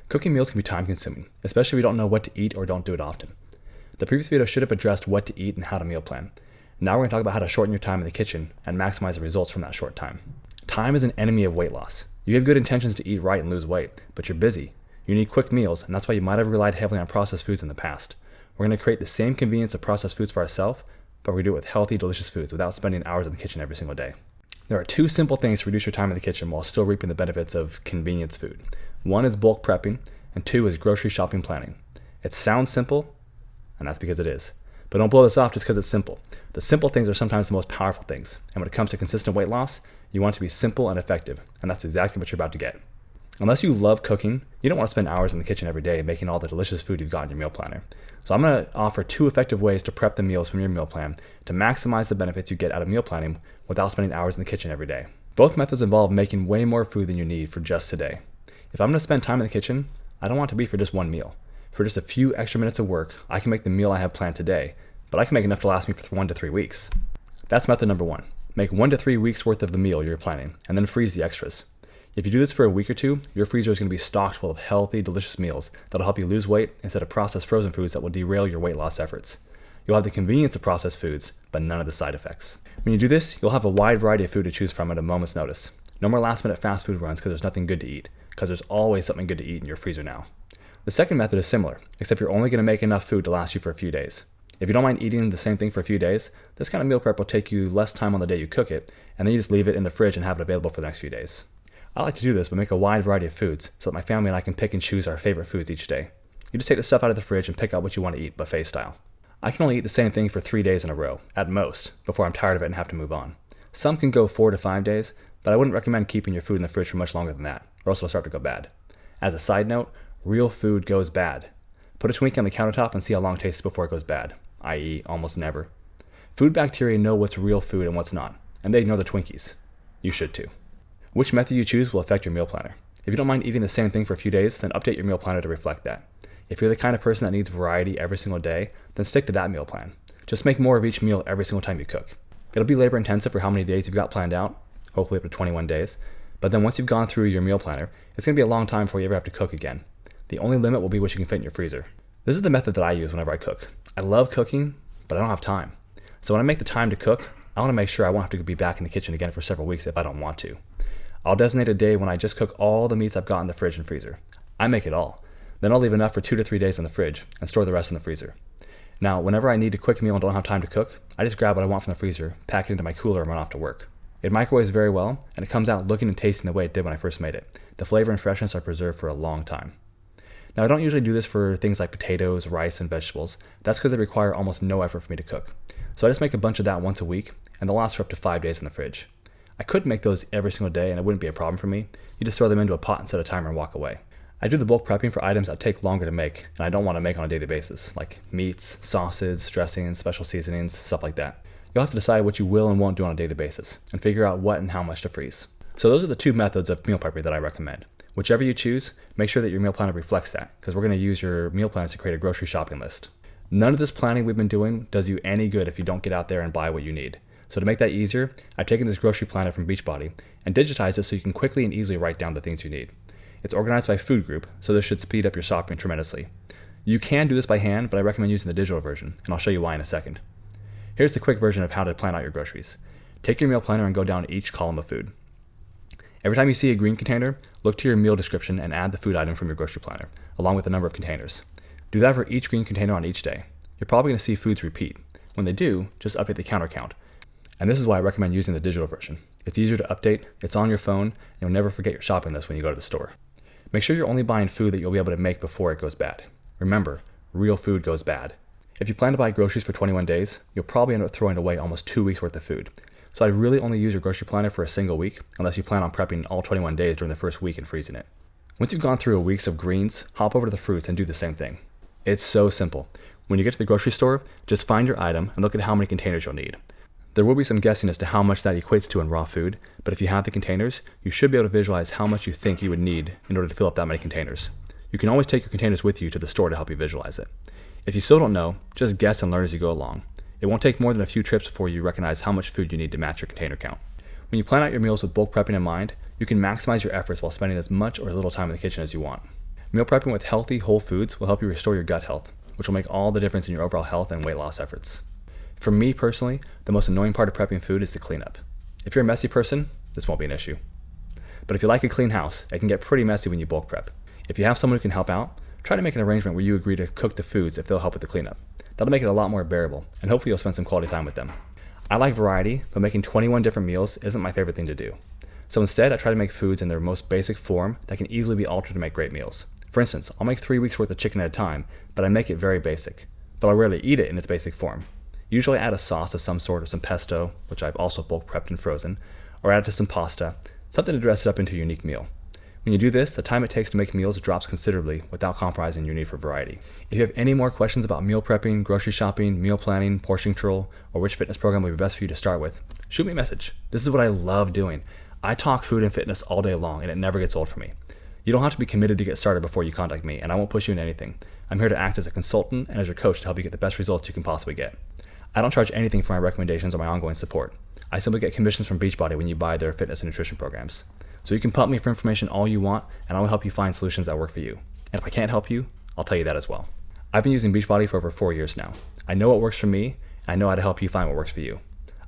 Cooking meals can be time consuming, especially if you don't know what to eat or don't do it often. The previous video should have addressed what to eat and how to meal plan. Now we're going to talk about how to shorten your time in the kitchen and maximize the results from that short time. Time is an enemy of weight loss. You have good intentions to eat right and lose weight, but you're busy. You need quick meals, and that's why you might have relied heavily on processed foods in the past. We're going to create the same convenience of processed foods for ourselves, but we do it with healthy, delicious foods without spending hours in the kitchen every single day. There are two simple things to reduce your time in the kitchen while still reaping the benefits of convenience food. One is bulk prepping, and two is grocery shopping planning. It sounds simple, and that's because it is. But don't blow this off just because it's simple. The simple things are sometimes the most powerful things, and when it comes to consistent weight loss, you want it to be simple and effective, and that's exactly what you're about to get. Unless you love cooking, you don't want to spend hours in the kitchen every day making all the delicious food you've got in your meal planner. So I'm going to offer two effective ways to prep the meals from your meal plan to maximize the benefits you get out of meal planning without spending hours in the kitchen every day. Both methods involve making way more food than you need for just today. If I'm going to spend time in the kitchen, I don't want it to be for just one meal. For just a few extra minutes of work, I can make the meal I have planned today, but I can make enough to last me for 1 to 3 weeks. That's method number one. Make 1 to 3 weeks worth of the meal you're planning, and then freeze the extras. If you do this for a week or two, your freezer is going to be stocked full of healthy, delicious meals that'll help you lose weight instead of processed frozen foods that will derail your weight loss efforts. You'll have the convenience of processed foods, but none of the side effects. When you do this, you'll have a wide variety of food to choose from at a moment's notice. No more last-minute fast food runs because there's nothing good to eat, because there's always something good to eat in your freezer now. The second method is similar, except you're only going to make enough food to last you for a few days. If you don't mind eating the same thing for a few days, this kind of meal prep will take you less time on the day you cook it, and then you just leave it in the fridge and have it available for the next few days. I like to do this, but make a wide variety of foods so that my family and I can pick and choose our favorite foods each day. You just take the stuff out of the fridge and pick out what you want to eat, buffet style. I can only eat the same thing for 3 days in a row, at most, before I'm tired of it and have to move on. Some can go 4 to 5 days, but I wouldn't recommend keeping your food in the fridge for much longer than that, or else it'll start to go bad. As a side note, real food goes bad. Put a Twinkie on the countertop and see how long it takes before it goes bad, i.e. almost never. Food bacteria know what's real food and what's not, and they ignore the Twinkies. You should too. Which method you choose will affect your meal planner. If you don't mind eating the same thing for a few days, then update your meal planner to reflect that. If you're the kind of person that needs variety every single day, then stick to that meal plan. Just make more of each meal every single time you cook. It'll be labor intensive for how many days you've got planned out, hopefully up to 21 days, but then once you've gone through your meal planner, it's going to be a long time before you ever have to cook again. The only limit will be what you can fit in your freezer. This is the method that I use whenever I cook. I love cooking, but I don't have time. So when I make the time to cook, I want to make sure I won't have to be back in the kitchen again for several weeks if I don't want to. I'll designate a day when I just cook all the meats I've got in the fridge and freezer. I make it all. Then I'll leave enough for 2 to 3 days in the fridge and store the rest in the freezer. Now, whenever I need a quick meal and don't have time to cook, I just grab what I want from the freezer, pack it into my cooler, and run off to work. It microwaves very well, and it comes out looking and tasting the way it did when I first made it. The flavor and freshness are preserved for a long time. Now, I don't usually do this for things like potatoes, rice, and vegetables. That's because they require almost no effort for me to cook. So I just make a bunch of that once a week, and they'll last for up to 5 days in the fridge. I could make those every single day, and it wouldn't be a problem for me. You just throw them into a pot and set a timer and walk away. I do the bulk prepping for items that take longer to make, and I don't want to make on a daily basis, like meats, sauces, dressings, special seasonings, stuff like that. You'll have to decide what you will and won't do on a daily basis, and figure out what and how much to freeze. So those are the two methods of meal prepping that I recommend. Whichever you choose, make sure that your meal planner reflects that, because we're going to use your meal plans to create a grocery shopping list. None of this planning we've been doing does you any good if you don't get out there and buy what you need. So to make that easier, I've taken this grocery planner from Beachbody and digitized it so you can quickly and easily write down the things you need. It's organized by food group, so this should speed up your shopping tremendously. You can do this by hand, but I recommend using the digital version, and I'll show you why in a second. Here's the quick version of how to plan out your groceries. Take your meal planner and go down each column of food. Every time you see a green container, look to your meal description and add the food item from your grocery planner, along with the number of containers. Do that for each green container on each day. You're probably going to see foods repeat. When they do, just update the counter count. And this is why I recommend using the digital version. It's easier to update, it's on your phone, and you'll never forget your shopping list when you go to the store. Make sure you're only buying food that you'll be able to make before it goes bad. Remember, real food goes bad. If you plan to buy groceries for 21 days, you'll probably end up throwing away almost 2 weeks worth of food. So I'd really only use your grocery planner for a single week, unless you plan on prepping all 21 days during the first week and freezing it. Once you've gone through a week of greens, hop over to the fruits and do the same thing. It's so simple. When you get to the grocery store, just find your item and look at how many containers you'll need. There will be some guessing as to how much that equates to in raw food, but if you have the containers, you should be able to visualize how much you think you would need in order to fill up that many containers. You can always take your containers with you to the store to help you visualize it. If you still don't know, just guess and learn as you go along. It won't take more than a few trips before you recognize how much food you need to match your container count. When you plan out your meals with bulk prepping in mind, you can maximize your efforts while spending as much or as little time in the kitchen as you want. Meal prepping with healthy, whole foods will help you restore your gut health, which will make all the difference in your overall health and weight loss efforts. For me personally, the most annoying part of prepping food is the cleanup. If you're a messy person, this won't be an issue. But if you like a clean house, it can get pretty messy when you bulk prep. If you have someone who can help out, try to make an arrangement where you agree to cook the foods if they'll help with the cleanup. That'll make it a lot more bearable, and hopefully you'll spend some quality time with them. I like variety, but making 21 different meals isn't my favorite thing to do. So instead, I try to make foods in their most basic form that can easily be altered to make great meals. For instance, I'll make 3 weeks worth of chicken at a time, but I make it very basic. But I'll rarely eat it in its basic form. Usually I add a sauce of some sort or some pesto, which I've also bulk prepped and frozen, or add it to some pasta, something to dress it up into a unique meal. When you do this, the time it takes to make meals drops considerably without compromising your need for variety. If you have any more questions about meal prepping, grocery shopping, meal planning, portion control, or which fitness program would be best for you to start with, shoot me a message. This is what I love doing. I talk food and fitness all day long, and it never gets old for me. You don't have to be committed to get started before you contact me, and I won't push you into anything. I'm here to act as a consultant and as your coach to help you get the best results you can possibly get. I don't charge anything for my recommendations or my ongoing support. I simply get commissions from Beachbody when you buy their fitness and nutrition programs. So you can pump me for information all you want, and I will help you find solutions that work for you. And if I can't help you, I'll tell you that as well. I've been using Beachbody for over 4 years now. I know what works for me, and I know how to help you find what works for you.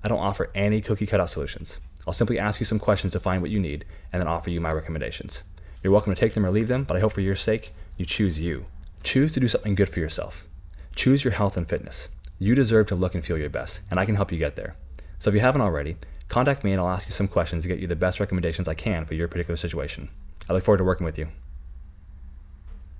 I don't offer any cookie cutout solutions. I'll simply ask you some questions to find what you need, and then offer you my recommendations. You're welcome to take them or leave them, but I hope for your sake, you choose you. Choose to do something good for yourself. Choose your health and fitness. You deserve to look and feel your best, and I can help you get there. So if you haven't already, contact me and I'll ask you some questions to get you the best recommendations I can for your particular situation. I look forward to working with you.